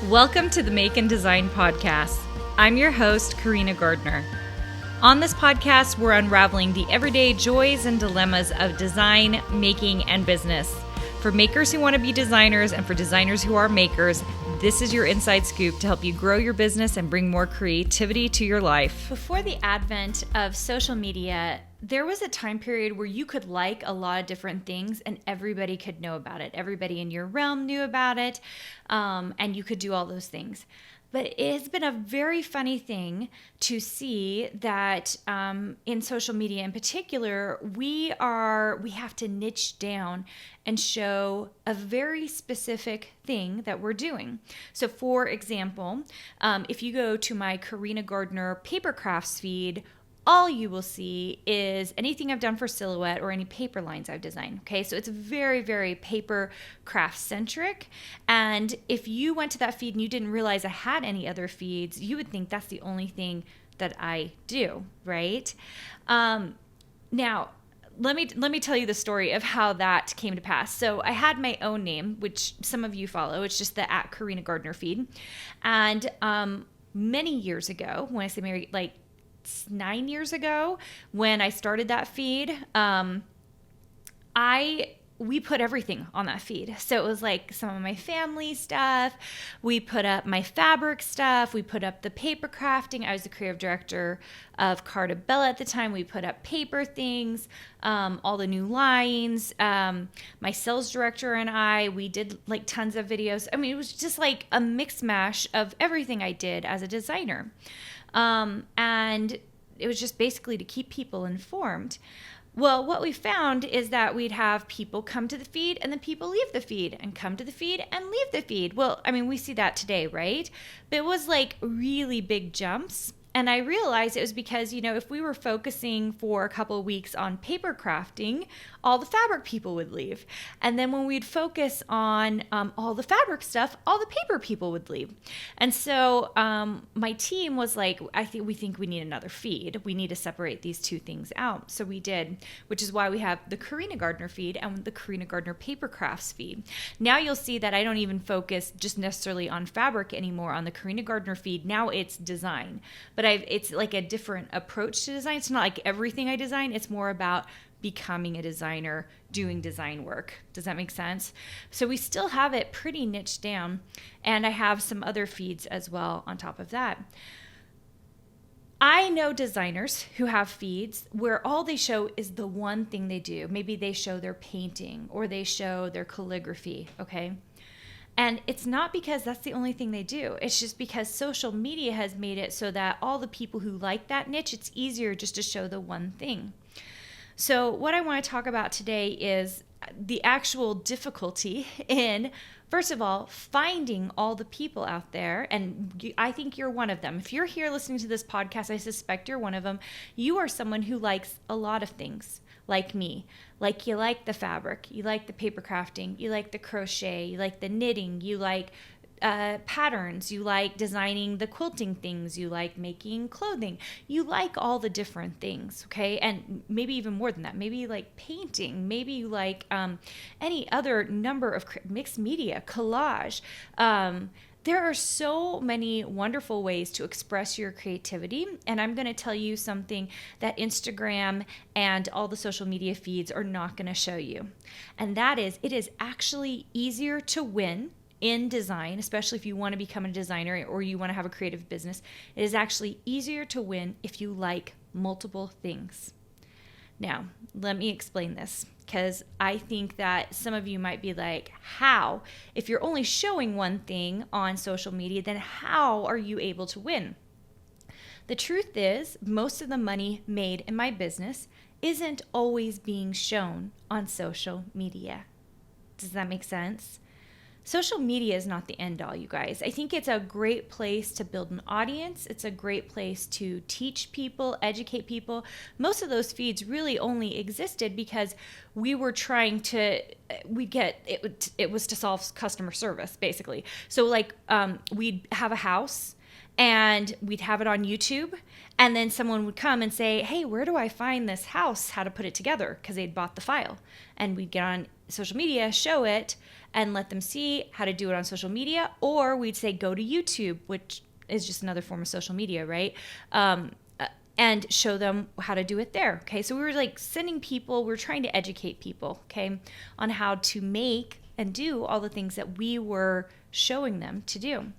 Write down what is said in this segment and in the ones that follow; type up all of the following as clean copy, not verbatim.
Welcome to the Make and Design Podcast. I'm your host, Carina Gardner. On this podcast, we're unraveling the everyday joys and dilemmas of design, making, and business. For makers who want to be designers and for designers who are makers, this is your inside scoop to help you grow your business and bring more creativity to your life. Before the advent of social media, there was a time period where you could like a lot of different things and everybody could know about it. Everybody in your realm knew about it, and you could do all those things. But it's been a very funny thing to see that in social media in particular, we have to niche down and show a very specific thing that we're doing. So for example, if you go to my Carina Gardner paper crafts feed, all you will see is anything I've done for silhouette or any paper lines I've designed. Okay, so it's very, very paper craft centric. And if you went to that feed and you didn't realize I had any other feeds, you would think that's the only thing that I do, right? Now, let me tell you the story of how that came to pass. So I had my own name, which some of you follow. It's just the @Carina Gardner feed. And many years ago, when I say maybe like 9 years ago, when I started that feed, we put everything on that feed. So it was like some of my family stuff. We put up my fabric stuff. We put up the paper crafting. I was the creative director of Cartabella at the time. We put up paper things, all the new lines. My sales director and we did like tons of videos. I mean, it was just like a mix mash of everything I did as a designer. And it was just basically to keep people informed. Well, what we found is that we'd have people come to the feed and then people leave the feed and come to the feed and leave the feed. Well, I mean, we see that today, right? But it was like really big jumps. And I realized it was because, if we were focusing for a couple of weeks on paper crafting, all the fabric people would leave. And then when we'd focus on all the fabric stuff, all the paper people would leave. And so my team was like, we think we need another feed. We need to separate these two things out. So we did, which is why we have the Carina Gardner feed and the Carina Gardner paper crafts feed. Now you'll see that I don't even focus just necessarily on fabric anymore on the Carina Gardner feed. Now it's design. But it's like a different approach to design. It's not like everything I design. It's more about becoming a designer, doing design work. Does that make sense? So we still have it pretty niched down. And I have some other feeds as well on top of that. I know designers who have feeds where all they show is the one thing they do. Maybe they show their painting or they show their calligraphy, okay? And it's not because that's the only thing they do. It's just because social media has made it so that all the people who like that niche, it's easier just to show the one thing. So what I want to talk about today is the actual difficulty in, first of all, finding all the people out there. And I think you're one of them. If you're here listening to this podcast, I suspect you're one of them. You are someone who likes a lot of things. Like me. Like you like the fabric, you like the paper crafting, you like the crochet, you like the knitting, you like patterns, you like designing the quilting things, you like making clothing, you like all the different things, okay? And maybe even more than that. Maybe you like painting, maybe you like any other number of mixed media, collage. There are so many wonderful ways to express your creativity, and I'm going to tell you something that Instagram and all the social media feeds are not going to show you. And that is, it is actually easier to win in design, especially if you want to become a designer or you want to have a creative business. It is actually easier to win if you like multiple things. Now, let me explain this, because I think that some of you might be like, how? If you're only showing one thing on social media, then how are you able to win? The truth is, most of the money made in my business isn't always being shown on social media. Does that make sense? Social media is not the end all, you guys. I think it's a great place to build an audience. It's a great place to teach people, educate people. Most of those feeds really only existed because we were trying to, it was to solve customer service, basically. So like we'd have a house and we'd have it on YouTube, and then someone would come and say, hey, where do I find this house, how to put it together? Because they'd bought the file. And we'd get on social media, show it and let them see how to do it on social media. Or we'd say go to YouTube, which is just another form of social media, right? And show them how to do it there. Okay, so we were like sending people, we were trying to educate people, okay, on how to make and do all the things that we were showing them to do.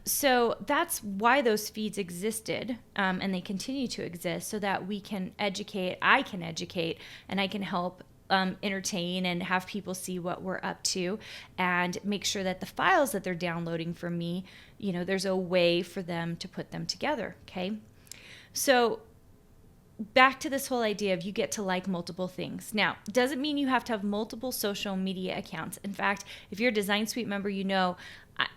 So that's why those feeds existed, and they continue to exist, so that we can educate, I can educate, and I can help entertain and have people see what we're up to, and make sure that the files that they're downloading from me, you know, there's a way for them to put them together, okay? So back to this whole idea of you get to like multiple things. Now, doesn't mean you have to have multiple social media accounts. In fact, if you're a Design Suite member, you know,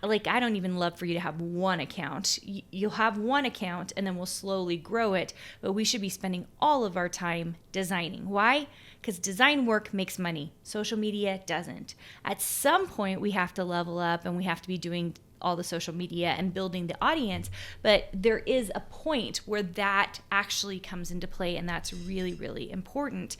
I don't even love for you to have one account. You'll have one account and then we'll slowly grow it, but we should be spending all of our time designing. Why? Because design work makes money. Social media doesn't. At some point, we have to level up and we have to be doing all the social media and building the audience, but there is a point where that actually comes into play, and that's really, really important.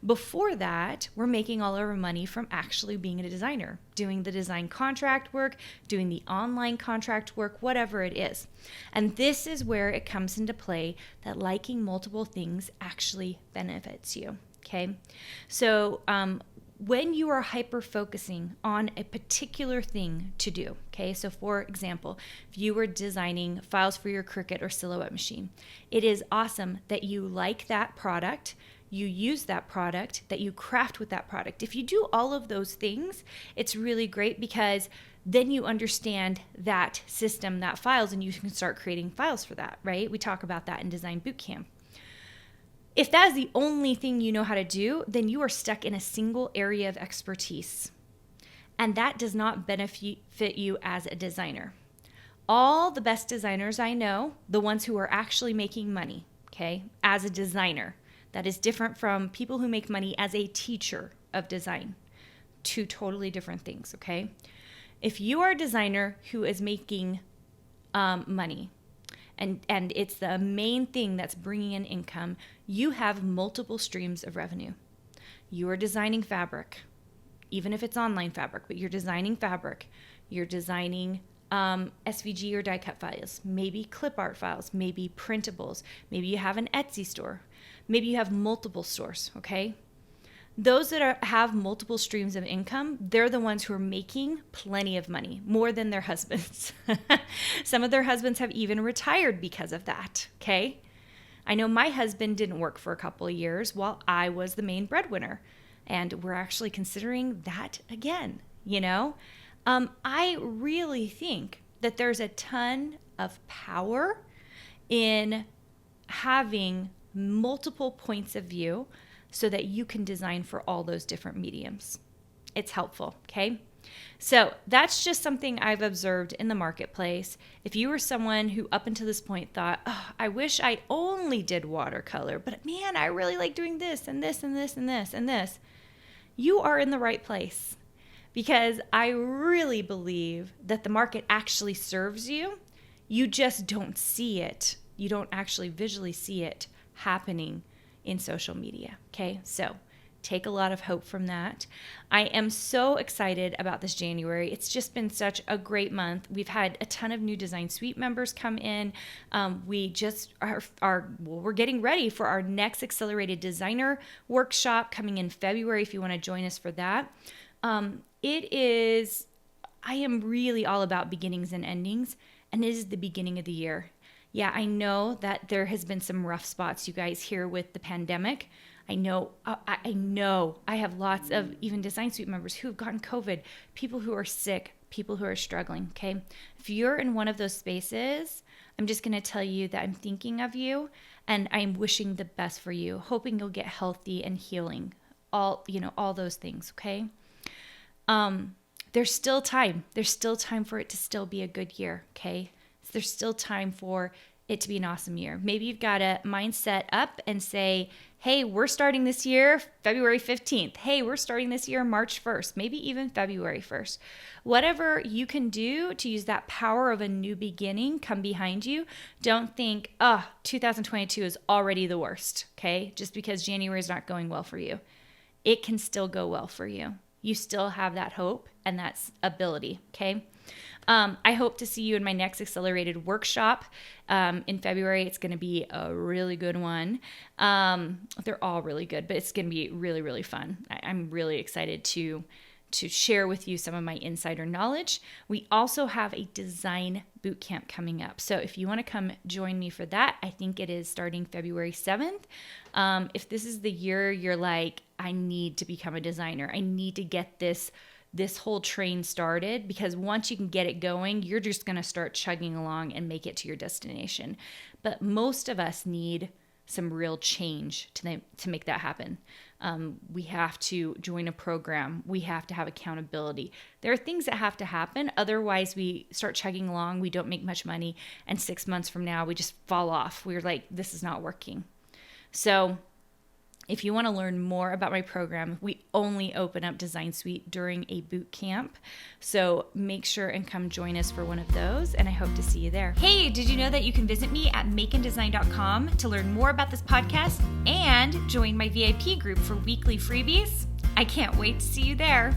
Before that, we're making all our money from actually being a designer, doing the design contract work, doing the online contract work, whatever it is. And this is where it comes into play that liking multiple things actually benefits you, okay? So, when you are hyper-focusing on a particular thing to do, okay? So for example, if you were designing files for your Cricut or Silhouette machine, it is awesome that you like that product, you use that product, that you craft with that product. If you do all of those things, it's really great because then you understand that system, that files, and you can start creating files for that, right? We talk about that in Design Bootcamp. If that is the only thing you know how to do, then you are stuck in a single area of expertise. And that does not benefit you as a designer. All the best designers I know, the ones who are actually making money, okay, as a designer, that is different from people who make money as a teacher of design. Two totally different things, okay? If you are a designer who is making money, and it's the main thing that's bringing in income, you have multiple streams of revenue. You are designing fabric, even if it's online fabric, but you're designing fabric. You're designing SVG or die cut files, maybe clip art files, maybe printables. Maybe you have an Etsy store. Maybe you have multiple stores, okay? Those that have multiple streams of income, they're the ones who are making plenty of money, more than their husbands. Some of their husbands have even retired because of that, okay? I know my husband didn't work for a couple of years while I was the main breadwinner, and we're actually considering that again, you know? I really think that there's a ton of power in having multiple points of view so that you can design for all those different mediums. It's helpful, okay? So that's just something I've observed in the marketplace. If you were someone who up until this point thought, oh, I wish I only did watercolor, but man, I really like doing this and this and this and this and this, you are in the right place, because I really believe that the market actually serves you. You just don't see it. You don't actually visually see it happening in social media, okay? So take a lot of hope from that. I am so excited about this January. It's just been such a great month. We've had a ton of new Design Suite members come in. We just we're getting ready for our next Accelerated Designer workshop coming in February if you want to join us for that. I am really all about beginnings and endings, and it is the beginning of the year. Yeah, I know that there has been some rough spots, you guys, here with the pandemic. I know I have lots of even Design Suite members who have gotten COVID, people who are sick, people who are struggling, okay? If you're in one of those spaces, I'm just going to tell you that I'm thinking of you and I'm wishing the best for you, hoping you'll get healthy and healing, all those things, okay? There's still time. There's still time for it to still be a good year, okay? There's still time for it to be an awesome year. Maybe you've got a mindset up and say, hey, we're starting this year February 15th. Hey, we're starting this year March 1st, maybe even February 1st. Whatever you can do to use that power of a new beginning come behind you. Don't think, 2022 is already the worst, okay? Just because January is not going well for you. it can still go well for you. You still have that hope and that's ability, okay? I hope to see you in my next accelerated workshop in February. It's going to be a really good one. They're all really good, but it's going to be really, really fun. I'm really excited to share with you some of my insider knowledge. We also have a design bootcamp coming up. So if you want to come join me for that, I think it is starting February 7th. If this is the year you're like, I need to become a designer, I need to get this whole train started, because once you can get it going, you're just going to start chugging along and make it to your destination. But most of us need some real change to make that happen. We have to join a program. We have to have accountability. There are things that have to happen. Otherwise, we start chugging along. We don't make much money. And 6 months from now, we just fall off. We're like, this is not working. So if you want to learn more about my program, we only open up Design Suite during a boot camp. So make sure and come join us for one of those, and I hope to see you there. Hey, did you know that you can visit me at makeanddesign.com to learn more about this podcast and join my VIP group for weekly freebies? I can't wait to see you there.